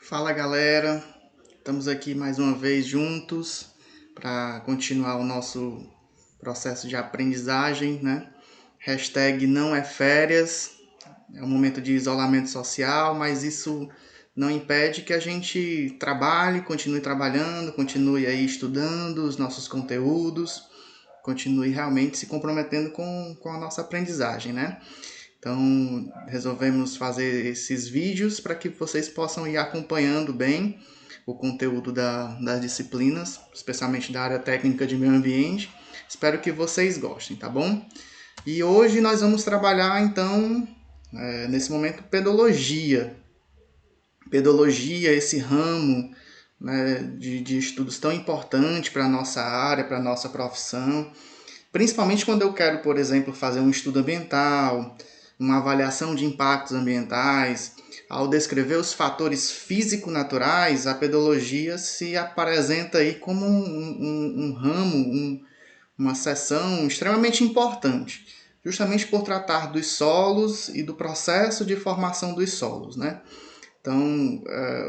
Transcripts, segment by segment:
Fala galera, estamos aqui mais uma vez juntos para continuar o nosso processo de aprendizagem, né? Hashtag não é férias, é um momento de isolamento social, mas isso não impede que a gente trabalhe, continue trabalhando, continue aí estudando os nossos conteúdos, continue realmente se comprometendo com a nossa aprendizagem, né? Então, resolvemos fazer esses vídeos para que vocês possam ir acompanhando bem o conteúdo das disciplinas, especialmente da área técnica de meio ambiente. Espero que vocês gostem, tá bom? E hoje nós vamos trabalhar, então, nesse momento, pedologia. Pedologia, esse ramo, né, de estudos tão importante para a nossa área, para a nossa profissão. Principalmente quando eu quero, por exemplo, fazer um estudo ambiental, uma avaliação de impactos ambientais. Ao descrever os fatores físico-naturais, a pedologia se apresenta aí como um ramo, uma seção extremamente importante, justamente por tratar dos solos e do processo de formação dos solos, né? Então,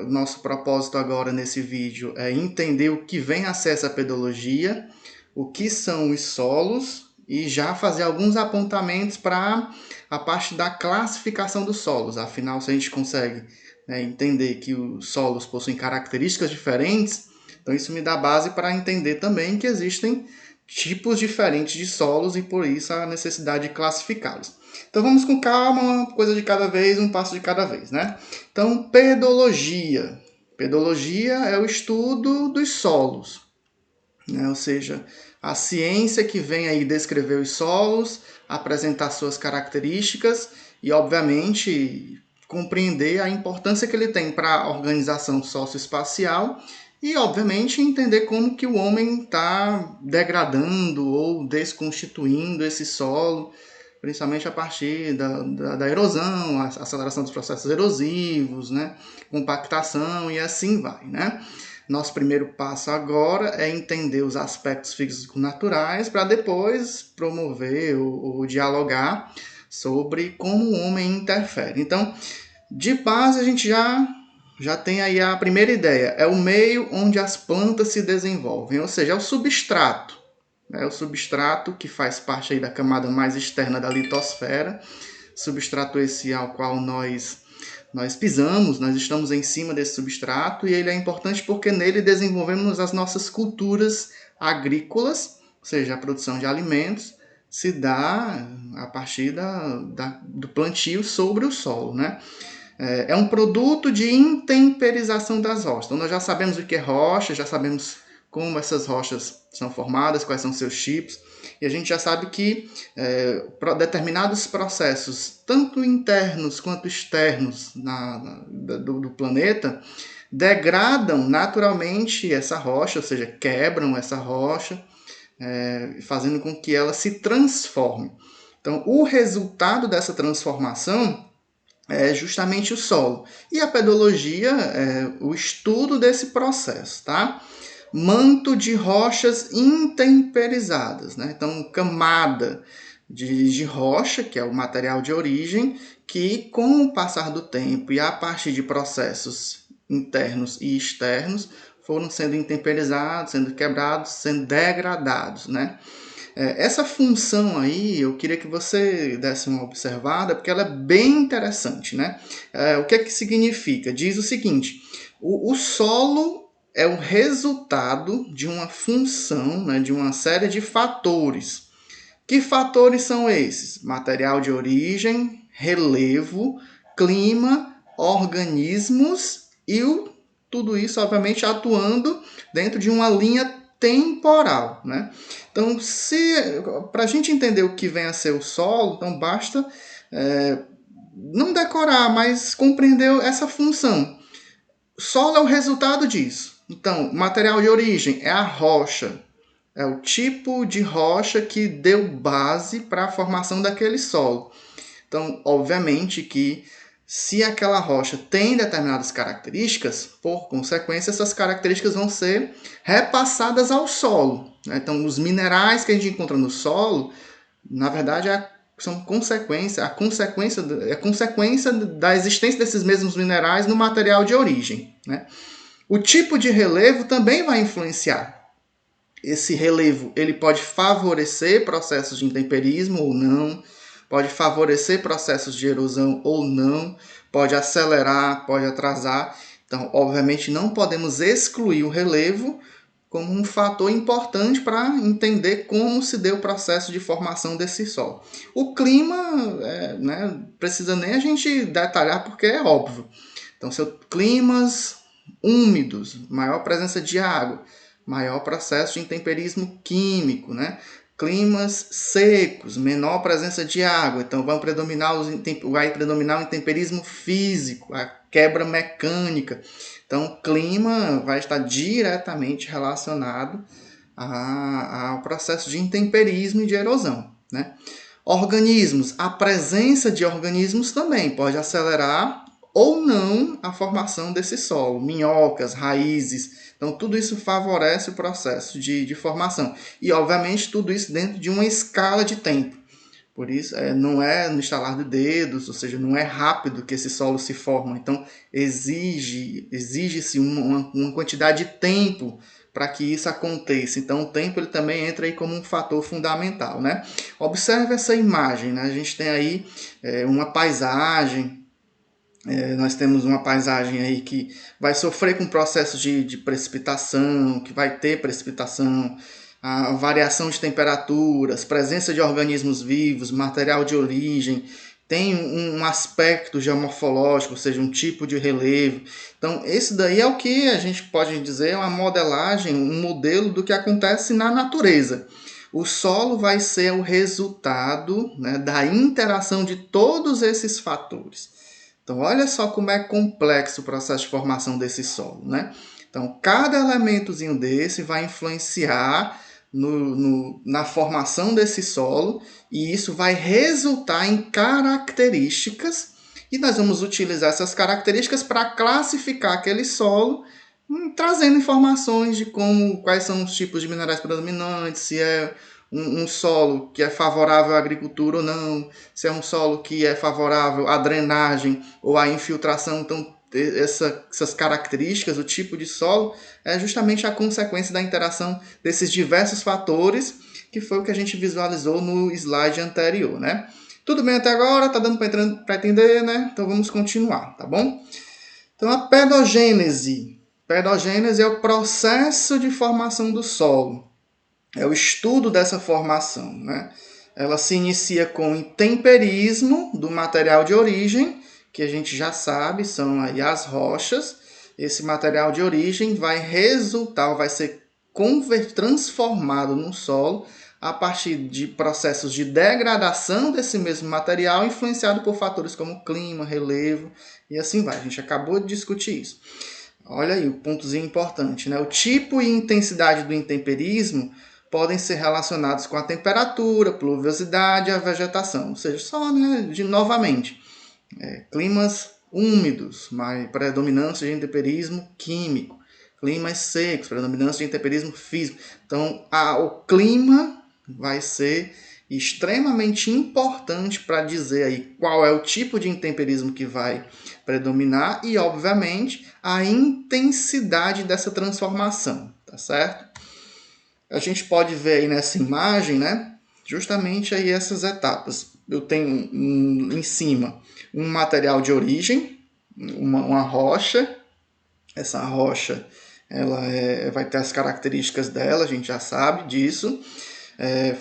o nosso propósito agora nesse vídeo é entender o que vem a ser essa pedologia, o que são os solos e já fazer alguns apontamentos para a parte da classificação dos solos. Afinal, se a gente consegue, né, entender que os solos possuem características diferentes, então isso me dá base para entender também que existem tipos diferentes de solos e por isso a necessidade de classificá-los. Então vamos com calma, uma coisa de cada vez, um passo de cada vez, né? Então, pedologia. Pedologia é o estudo dos solos, né? Ou seja, a ciência que vem aí descrever os solos, apresentar suas características e, obviamente, compreender a importância que ele tem para a organização socioespacial e, obviamente, entender como que o homem está degradando ou desconstituindo esse solo, principalmente a partir da erosão, a aceleração dos processos erosivos, né? Compactação e assim vai, né? Nosso primeiro passo agora é entender os aspectos físico-naturais para depois promover ou dialogar sobre como o homem interfere. Então, de base, a gente já tem aí a primeira ideia. É o meio onde as plantas se desenvolvem, ou seja, é o substrato. É o substrato que faz parte aí da camada mais externa da litosfera. Substrato esse ao qual nós pisamos, nós estamos em cima desse substrato e ele é importante porque nele desenvolvemos as nossas culturas agrícolas, ou seja, a produção de alimentos se dá a partir do plantio sobre o solo, né? É um produto de intemperização das rochas. Então nós já sabemos o que é rocha, já sabemos como essas rochas são formadas, quais são seus tipos, e a gente já sabe que determinados processos, tanto internos quanto externos do planeta, degradam naturalmente essa rocha, ou seja, quebram essa rocha, fazendo com que ela se transforme. Então, o resultado dessa transformação é justamente o solo. E a pedologia é o estudo desse processo, tá? Manto de rochas intemperizadas, né? Então, camada de rocha, que é o material de origem, que com o passar do tempo e a partir de processos internos e externos, foram sendo intemperizados, sendo quebrados, sendo degradados, né? Essa função aí, eu queria que você desse uma observada, porque ela é bem interessante, né? O que é que significa? Diz o seguinte, o solo é o resultado de uma função, né, de uma série de fatores. Que fatores são esses? Material de origem, relevo, clima, organismos e tudo isso, obviamente, atuando dentro de uma linha temporal, né? Então, para a gente entender o que vem a ser o solo, então basta não decorar, mas compreender essa função. O solo é o resultado disso. Então, material de origem é a rocha, é o tipo de rocha que deu base para a formação daquele solo. Então, obviamente que se aquela rocha tem determinadas características, por consequência, essas características vão ser repassadas ao solo. Então, os minerais que a gente encontra no solo, na verdade, é a são a consequência da existência desses mesmos minerais no material de origem, né? O tipo de relevo também vai influenciar. Esse relevo ele pode favorecer processos de intemperismo ou não, pode favorecer processos de erosão ou não, pode acelerar, pode atrasar. Então, obviamente, não podemos excluir o relevo como um fator importante para entender como se deu o processo de formação desse solo. O clima, né, precisa nem a gente detalhar porque é óbvio. Então, são climas úmidos, maior presença de água, maior processo de intemperismo químico, né? Climas secos, menor presença de água, então vai predominar o intemperismo físico, a quebra mecânica. Então, o clima vai estar diretamente relacionado ao processo de intemperismo e de erosão, né? Organismos, a presença de organismos também pode acelerar ou não a formação desse solo, minhocas, raízes. Então, tudo isso favorece o processo de formação. E, obviamente, tudo isso dentro de uma escala de tempo. Por isso, não é no estalar de dedos, ou seja, não é rápido que esse solo se forma. Então, exige-se uma quantidade de tempo para que isso aconteça. Então, o tempo ele também entra aí como um fator fundamental, né? Observe essa imagem, né? A gente tem aí uma paisagem. Nós temos uma paisagem aí que vai sofrer com processos de precipitação, que vai ter precipitação, a variação de temperaturas, presença de organismos vivos, material de origem, tem um aspecto geomorfológico, ou seja, um tipo de relevo. Então, esse daí é o que a gente pode dizer uma modelagem, um modelo do que acontece na natureza. O solo vai ser o resultado, né, da interação de todos esses fatores. Então, olha só como é complexo o processo de formação desse solo, né? Então, cada elementozinho desse vai influenciar na formação desse solo e isso vai resultar em características e nós vamos utilizar essas características para classificar aquele solo, trazendo informações de quais são os tipos de minerais predominantes, se é um solo que é favorável à agricultura ou não, se é um solo que é favorável à drenagem ou à infiltração. Então, essas características, o tipo de solo, é justamente a consequência da interação desses diversos fatores, que foi o que a gente visualizou no slide anterior, né? Tudo bem até agora? Tá dando para entender, né? Então vamos continuar, tá bom? Então a pedogênese. Pedogênese é o processo de formação do solo. É o estudo dessa formação, né? Ela se inicia com o intemperismo do material de origem, que a gente já sabe, são aí as rochas. Esse material de origem vai ser transformado no solo a partir de processos de degradação desse mesmo material, influenciado por fatores como clima, relevo e assim vai. A gente acabou de discutir isso. Olha aí o pontozinho importante, né? O tipo e intensidade do intemperismo podem ser relacionados com a temperatura, pluviosidade e a vegetação. Ou seja, só, né, novamente, climas úmidos, predominância de intemperismo químico. Climas secos, predominância de intemperismo físico. Então, o clima vai ser extremamente importante para dizer aí qual é o tipo de intemperismo que vai predominar e, obviamente, a intensidade dessa transformação, tá certo? A gente pode ver aí nessa imagem, né, justamente aí essas etapas. Eu tenho em cima um material de origem, uma rocha. Essa rocha ela vai ter as características dela, a gente já sabe disso.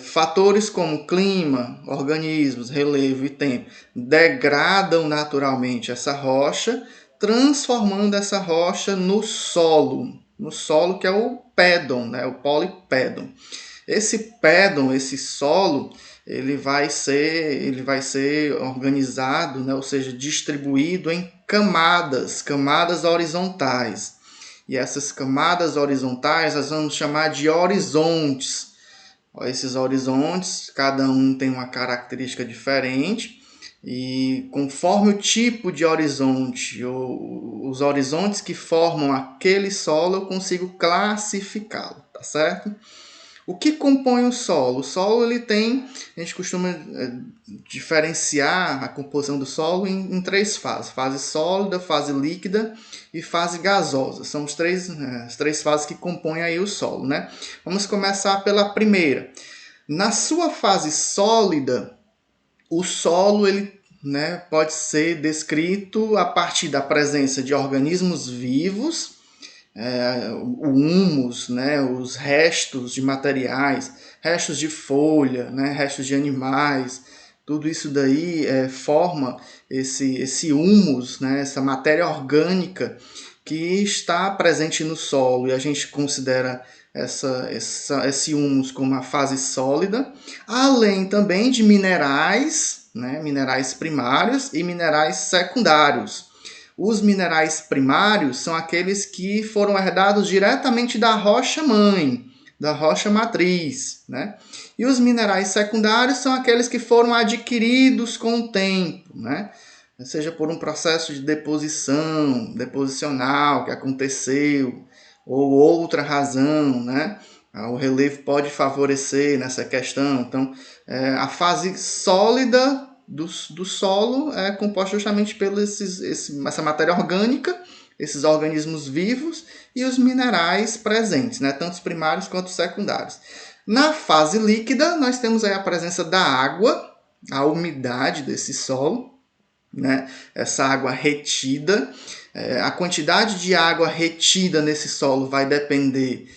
Fatores como clima, organismos, relevo e tempo degradam naturalmente essa rocha, transformando essa rocha no solo que é o pédon, né, o polipédon. Esse pédon, esse solo, ele vai ser organizado, né, ou seja, distribuído em camadas horizontais. E essas camadas horizontais nós vamos chamar de horizontes. Esses horizontes, cada um tem uma característica diferente e conforme o tipo de horizonte, os horizontes que formam aquele solo, eu consigo classificá-lo, tá certo? O que compõe o solo? O solo, ele tem, a gente costuma diferenciar a composição do solo em três fases: fase sólida, fase líquida e fase gasosa. São as três fases que compõem aí o solo, né? Vamos começar pela primeira. Na sua fase sólida, o solo, ele, né, pode ser descrito a partir da presença de organismos vivos, o humus, né, os restos de materiais, restos de folha, né, restos de animais, tudo isso daí forma esse humus, né, essa matéria orgânica que está presente no solo, e a gente considera esse humus como a fase sólida, além também de minerais, né, minerais primários e minerais secundários. Os minerais primários são aqueles que foram herdados diretamente da rocha-mãe, da rocha matriz, né? E os minerais secundários são aqueles que foram adquiridos com o tempo, né? Seja por um processo de deposicional que aconteceu, ou outra razão, né? O relevo pode favorecer nessa questão. Então, a fase sólida do solo é composta justamente pela essa matéria orgânica, esses organismos vivos e os minerais presentes, né? Tanto os primários quanto os secundários. Na fase líquida, nós temos aí a presença da água, a umidade desse solo, né? Essa água retida. A quantidade de água retida nesse solo vai depender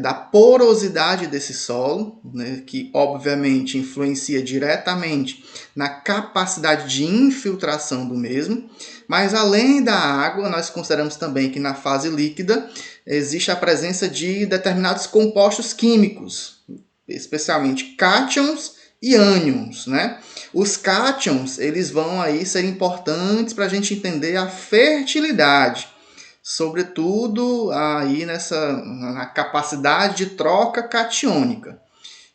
da porosidade desse solo, né? Que obviamente influencia diretamente na capacidade de infiltração do mesmo. Mas além da água, nós consideramos também que na fase líquida existe a presença de determinados compostos químicos, especialmente cátions e ânions, né? Os cátions, eles vão aí ser importantes para a gente entender a fertilidade, sobretudo aí na capacidade de troca catiônica.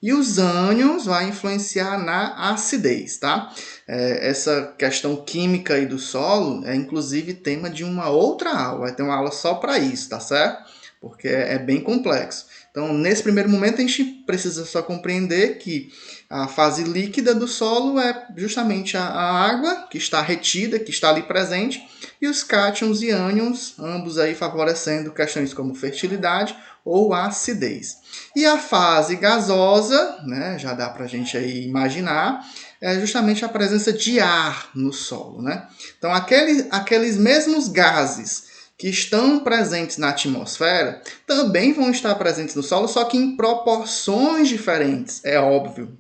E os ânions vai influenciar na acidez, tá? Essa questão química aí do solo é inclusive tema de uma outra aula, vai ter uma aula só para isso, tá certo? Porque é bem complexo. Então, nesse primeiro momento, a gente precisa só compreender que a fase líquida do solo é justamente a água que está retida, que está ali presente, e os cátions e ânions, ambos aí favorecendo questões como fertilidade ou acidez. E a fase gasosa, né, já dá para a gente aí imaginar, é justamente a presença de ar no solo, né? Então, aqueles mesmos gases que estão presentes na atmosfera também vão estar presentes no solo, só que em proporções diferentes, é óbvio.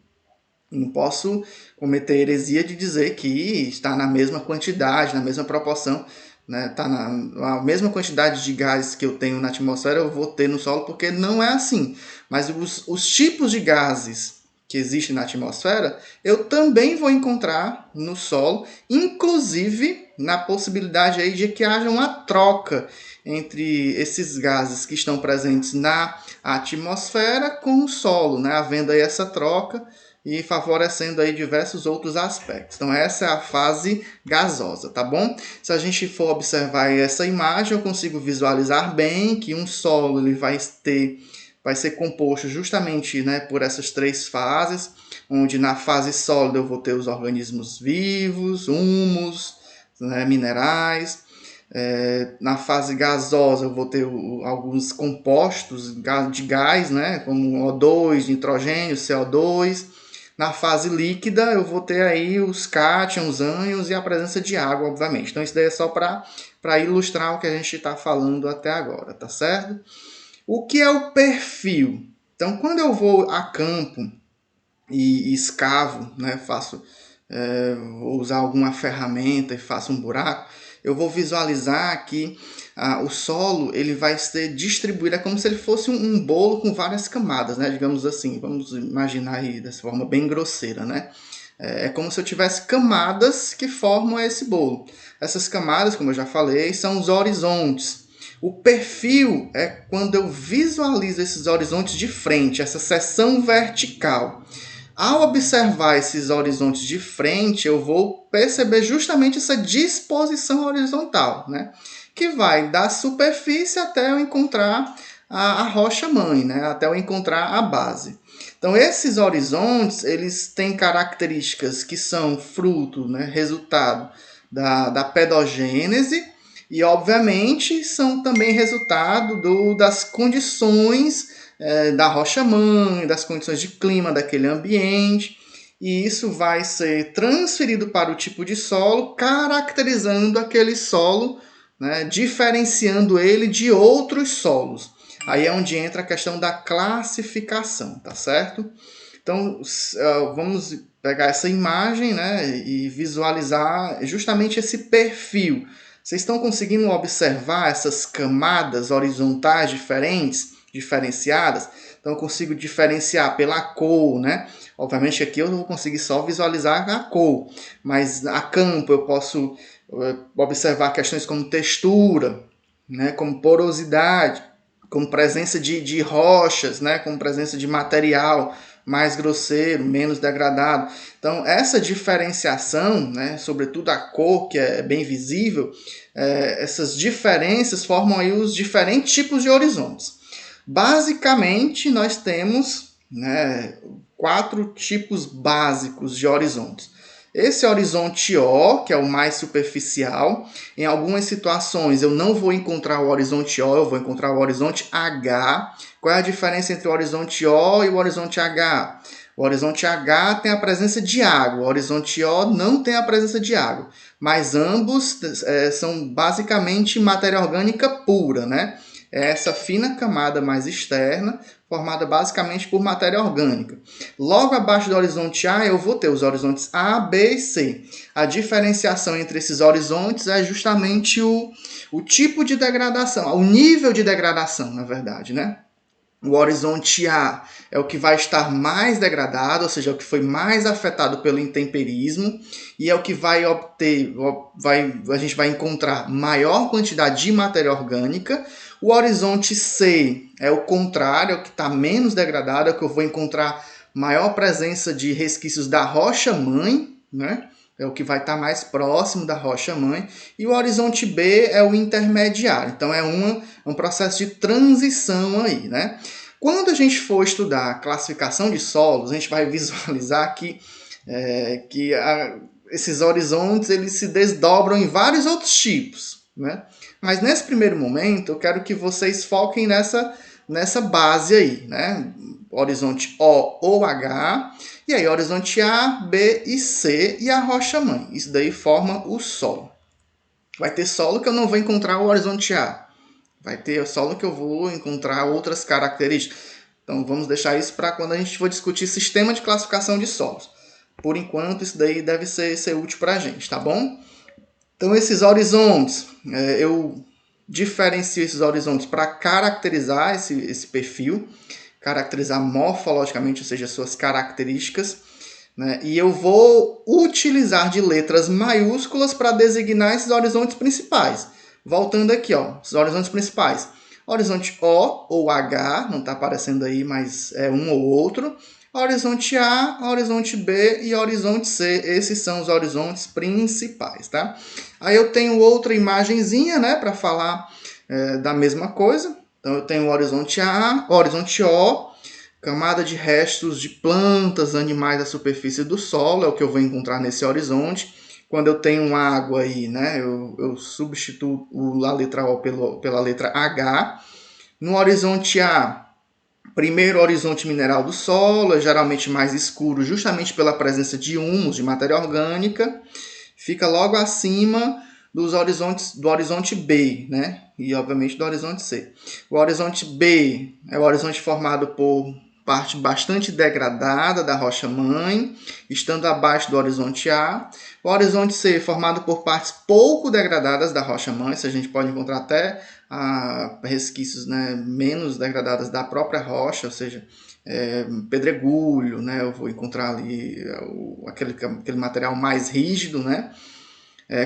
Não posso cometer heresia de dizer que está na mesma quantidade, na mesma proporção, né? Está na mesma quantidade de gases que eu tenho na atmosfera, eu vou ter no solo, porque não é assim. Mas os tipos de gases que existem na atmosfera, eu também vou encontrar no solo, inclusive na possibilidade aí de que haja uma troca entre esses gases que estão presentes na atmosfera com o solo, né? Havendo aí essa troca e favorecendo aí diversos outros aspectos. Então essa é a fase gasosa, tá bom? Se a gente for observar essa imagem, eu consigo visualizar bem que um solo ele vai ser composto justamente, né, por essas três fases, onde na fase sólida eu vou ter os organismos vivos, humus, né, minerais. Na fase gasosa eu vou ter alguns compostos de gás, né, como O2, nitrogênio, CO2. Na fase líquida eu vou ter aí os cátions, ânions e a presença de água, obviamente. Então isso daí é só para ilustrar o que a gente está falando até agora, tá certo? O que é o perfil? Então, quando eu vou a campo e escavo, né, vou usar alguma ferramenta e faço um buraco, eu vou visualizar que o solo ele vai ser distribuído, é como se ele fosse um bolo com várias camadas, né, digamos assim, vamos imaginar aí dessa forma bem grosseira, né? É como se eu tivesse camadas que formam esse bolo. Essas camadas, como eu já falei, são os horizontes. O perfil é quando eu visualizo esses horizontes de frente, essa seção vertical. Ao observar esses horizontes de frente, eu vou perceber justamente essa disposição horizontal, né? Que vai da superfície até eu encontrar a rocha-mãe, né? Até eu encontrar a base. Então, esses horizontes, eles têm características que são fruto, né, resultado da pedogênese e, obviamente, são também resultado das condições da rocha-mãe, das condições de clima daquele ambiente, e isso vai ser transferido para o tipo de solo, caracterizando aquele solo, né, diferenciando ele de outros solos. Aí é onde entra a questão da classificação, tá certo? Então, vamos pegar essa imagem, né, e visualizar justamente esse perfil. Vocês estão conseguindo observar essas camadas horizontais diferenciadas? Então, eu consigo diferenciar pela cor, né? Obviamente aqui eu não vou conseguir só visualizar a cor, mas a campo eu posso observar questões como textura, né, como porosidade, como presença de rochas, né, como presença de material mais grosseiro, menos degradado. Então, essa diferenciação, né, sobretudo a cor, que é bem visível, essas diferenças formam aí os diferentes tipos de horizontes. Basicamente, nós temos, né, 4 tipos básicos de horizontes. Esse horizonte O, que é o mais superficial, em algumas situações eu não vou encontrar o horizonte O, eu vou encontrar o horizonte H. Qual é a diferença entre o horizonte O e o horizonte H? O horizonte H tem a presença de água, o horizonte O não tem a presença de água, mas ambos são basicamente matéria orgânica pura, né? É essa fina camada mais externa, formada basicamente por matéria orgânica. Logo abaixo do horizonte A, eu vou ter os horizontes A, B e C. A diferenciação entre esses horizontes é justamente o tipo de degradação, o nível de degradação, na verdade, né? O horizonte A é o que vai estar mais degradado, ou seja, é o que foi mais afetado pelo intemperismo, e é o que vai obter, a gente vai encontrar maior quantidade de matéria orgânica. O horizonte C é o contrário, é o que está menos degradado, é o que eu vou encontrar maior presença de resquícios da rocha-mãe, né? É o que vai estar mais próximo da rocha-mãe. E o horizonte B é o intermediário. Então, é um processo de transição aí, né? Quando a gente for estudar a classificação de solos, a gente vai visualizar que esses horizontes eles se desdobram em vários outros tipos, né? Mas nesse primeiro momento, eu quero que vocês foquem nessa base aí, né? Horizonte O ou H, e aí horizonte A, B e C e a rocha-mãe. Isso daí forma o solo. Vai ter solo que eu não vou encontrar o horizonte A. Vai ter solo que eu vou encontrar outras características. Então vamos deixar isso para quando a gente for discutir sistema de classificação de solos. Por enquanto, isso daí deve ser útil para a gente, tá bom? Então esses horizontes, eu diferencio esses horizontes para caracterizar esse perfil, caracterizar morfologicamente, ou seja, suas características, né? E eu vou utilizar de letras maiúsculas para designar esses horizontes principais. Voltando aqui, ó, os horizontes principais. Horizonte O ou H, não está aparecendo aí, mas é um ou outro. Horizonte A, horizonte B e horizonte C. Esses são os horizontes principais, tá? Aí eu tenho outra imagenzinha, né, para falar da mesma coisa. Então eu tenho o horizonte A, horizonte O, camada de restos de plantas, animais da superfície do solo, é o que eu vou encontrar nesse horizonte. Quando eu tenho água aí, né, eu substituo a letra O pela letra H. No horizonte A, primeiro horizonte mineral do solo, é geralmente mais escuro, justamente pela presença de humus, de matéria orgânica. Fica logo acima do horizonte B, né? E obviamente do horizonte C. O horizonte B é o horizonte formado por parte bastante degradada da rocha-mãe, estando abaixo do horizonte A. O horizonte C formado por partes pouco degradadas da rocha-mãe, se a gente pode encontrar até resquícios, né, menos degradadas da própria rocha, ou seja, pedregulho, né, eu vou encontrar ali aquele material mais rígido, né,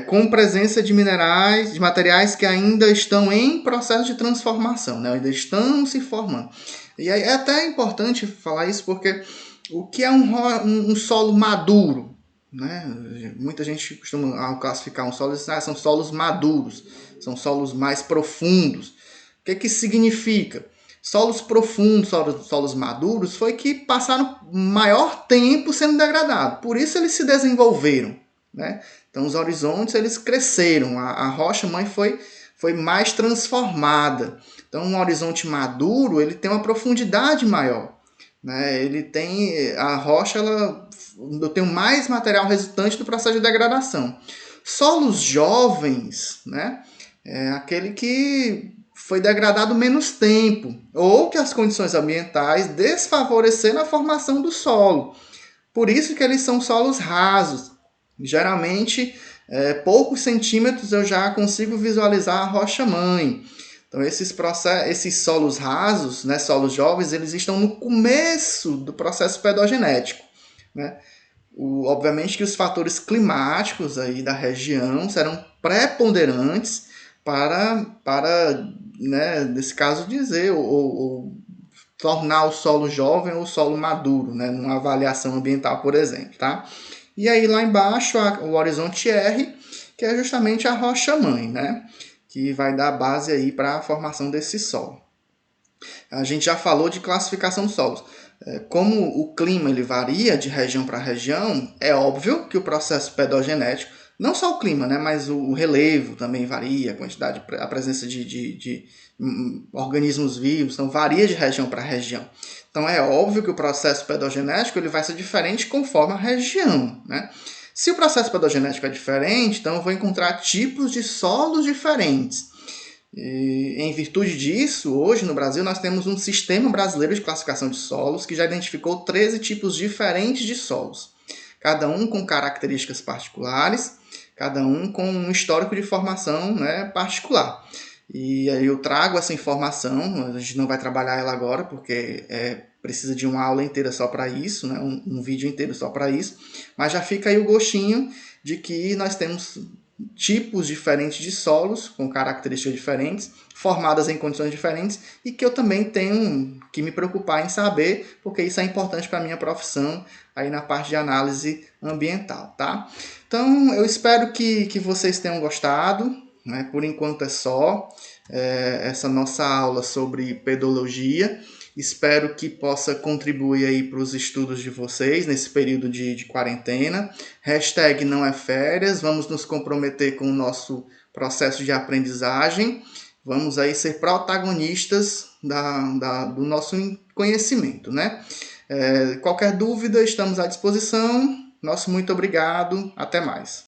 com presença de minerais, de materiais que ainda estão em processo de transformação, né, ainda estão se formando. E é até importante falar isso porque o que é um solo maduro? Né? Muita gente costuma classificar um solo e dizer, são solos maduros, são solos mais profundos. O que isso significa? Solos profundos, solos maduros, foi que passaram maior tempo sendo degradados. Por isso eles se desenvolveram, né? Então os horizontes eles cresceram, a rocha-mãe foi mais transformada. Então um horizonte maduro ele tem uma profundidade maior, né? Ele tem a rocha, eu tenho mais material resultante do processo de degradação. Solos jovens, né? É aquele que foi degradado menos tempo, ou que as condições ambientais desfavoreceram a formação do solo. Por isso que eles são solos rasos. Geralmente, poucos centímetros eu já consigo visualizar a rocha-mãe. Então, esses solos rasos, né, solos jovens, eles estão no começo do processo pedogenético, né? Obviamente que os fatores climáticos aí da região serão preponderantes para né, nesse caso, dizer ou tornar o solo jovem ou o solo maduro, né, numa avaliação ambiental, por exemplo. Tá? E aí lá embaixo o horizonte R, que é justamente a rocha-mãe, né, que vai dar base aí para a formação desse solo. A gente já falou de classificação dos solos. Como o clima ele varia de região para região, é óbvio que o processo pedogenético, não só o clima, né, mas o relevo também varia, a presença de organismos vivos, então varia de região para região. Então é óbvio que o processo pedogenético ele vai ser diferente conforme a região, né? Se o processo pedogenético é diferente, então eu vou encontrar tipos de solos diferentes. E, em virtude disso, hoje no Brasil nós temos um sistema brasileiro de classificação de solos que já identificou 13 tipos diferentes de solos, cada um com características particulares, cada um com um histórico de formação, né, particular. E aí eu trago essa informação, a gente não vai trabalhar ela agora porque precisa de uma aula inteira só para isso, né, um vídeo inteiro só para isso, mas já fica aí o gostinho de que nós temos tipos diferentes de solos, com características diferentes, formadas em condições diferentes, e que eu também tenho que me preocupar em saber, porque isso é importante para a minha profissão aí na parte de análise ambiental, tá? Então, eu espero que vocês tenham gostado, né? Por enquanto é só essa nossa aula sobre pedologia. Espero que possa contribuir aí para os estudos de vocês nesse período de quarentena. Hashtag não é férias, vamos nos comprometer com o nosso processo de aprendizagem. Vamos aí ser protagonistas do nosso conhecimento, né? Qualquer dúvida, estamos à disposição. Nosso muito obrigado. Até mais.